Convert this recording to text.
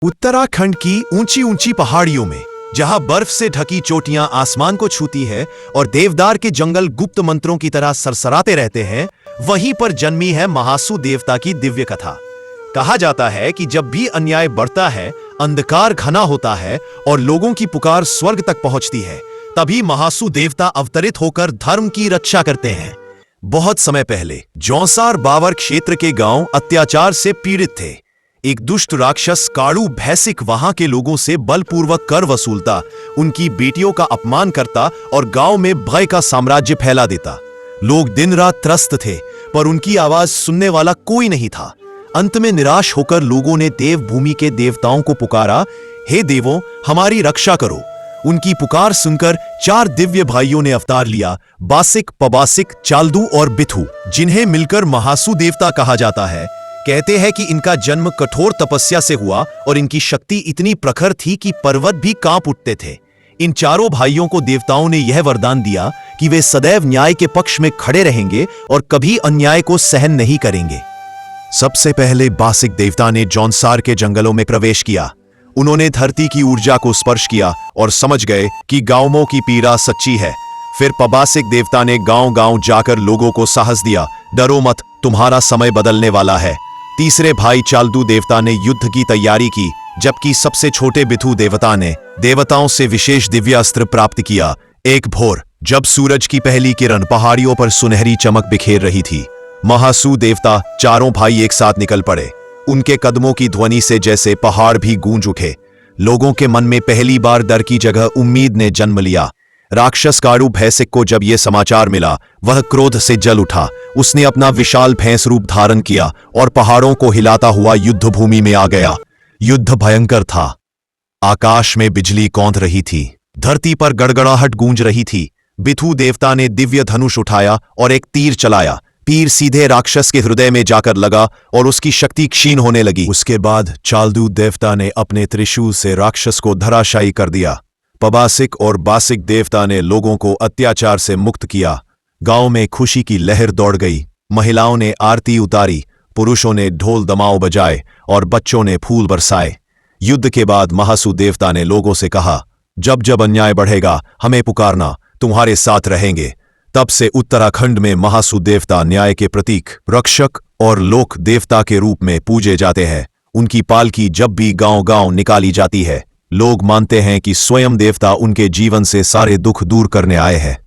उत्तराखंड की ऊंची ऊंची पहाड़ियों में जहां बर्फ से ढकी चोटियां आसमान को छूती है और देवदार के जंगल गुप्त मंत्रों की तरह सरसराते रहते हैं, वहीं पर जन्मी है महासू देवता की दिव्य कथा। कहा जाता है कि जब भी अन्याय बढ़ता है, अंधकार घना होता है और लोगों की पुकार स्वर्ग तक पहुंचती है, तभी महासू देवता अवतरित होकर धर्म की रक्षा करते हैं। बहुत समय पहले जौंसार बावर क्षेत्र के गांव अत्याचार से पीड़ित थे। एक दुष्ट राक्षस काड़ू भैसिक वहां के लोगों से बलपूर्वक कर वसूलता, उनकी बेटियों का अपमान करता और गांव में भय का साम्राज्य फैला देता। लोग दिन रात त्रस्त थे, पर उनकी आवाज सुनने वाला कोई नहीं था। अंत में निराश होकर लोगों ने देवभूमि के देवताओं को पुकारा, हे देवों, हमारी रक्षा करो। उनकी पुकार सुनकर 4 दिव्य भाइयों ने अवतार लिया, बासिक, पबासिक, चाल्दू और बिथु, जिन्हें मिलकर महासू देवता कहा जाता है। कहते हैं कि इनका जन्म कठोर तपस्या से हुआ और इनकी शक्ति इतनी प्रखर थी कि पर्वत भी कांप उठते थे। इन चारों भाइयों को देवताओं ने यह वरदान दिया कि वे सदैव न्याय के पक्ष में खड़े रहेंगे और कभी अन्याय को सहन नहीं करेंगे। सबसे पहले बासिक देवता ने जौनसार के जंगलों में प्रवेश किया। उन्होंने धरती की ऊर्जा को स्पर्श किया और समझ गए कि गांवों की पीड़ा सच्ची है। फिर पबासिक देवता ने गांव-गांव जाकर लोगों को साहस दिया, डरो मत, तुम्हारा समय बदलने वाला है। तीसरे भाई चाल्दू देवता ने युद्ध की तैयारी की, जबकि सबसे छोटे बिथु देवता ने देवताओं से विशेष दिव्य अस्त्र प्राप्त किया। एक भोर, जब सूरज की पहली किरण पहाड़ियों पर सुनहरी चमक बिखेर रही थी, महासू देवता चारों भाई एक साथ निकल पड़े। उनके कदमों की ध्वनि से जैसे पहाड़ भी गूंज उठे। लोगों के मन में पहली बार डर की जगह उम्मीद ने जन्म लिया। राक्षस काड़ू भैसिक को जब यह समाचार मिला, वह क्रोध से जल उठा। उसने अपना विशाल भैंस रूप धारण किया और पहाड़ों को हिलाता हुआ युद्ध भूमि में आ गया। युद्ध भयंकर था। आकाश में बिजली कौंध रही थी, धरती पर गड़गड़ाहट गूंज रही थी। बिथु देवता ने दिव्य धनुष उठाया और एक तीर चलाया। तीर सीधे राक्षस के हृदय में जाकर लगा और उसकी शक्ति क्षीण होने लगी। उसके बाद चाल्दू देवता ने अपने त्रिशूल से राक्षस को धराशायी कर दिया। पबासिक और बासिक देवता ने लोगों को अत्याचार से मुक्त किया। गांव में खुशी की लहर दौड़ गई। महिलाओं ने आरती उतारी, पुरुषों ने ढोल दमाव बजाए और बच्चों ने फूल बरसाए। युद्ध के बाद महासू देवता ने लोगों से कहा, जब जब अन्याय बढ़ेगा, हमें पुकारना, तुम्हारे साथ रहेंगे। तब से उत्तराखंड में महासू देवता न्याय के प्रतीक, रक्षक और लोक देवता के रूप में पूजे जाते हैं। उनकी पालकी जब भी गांव-गांव निकाली जाती है, लोग मानते हैं कि स्वयं देवता उनके जीवन से सारे दुख दूर करने आए हैं।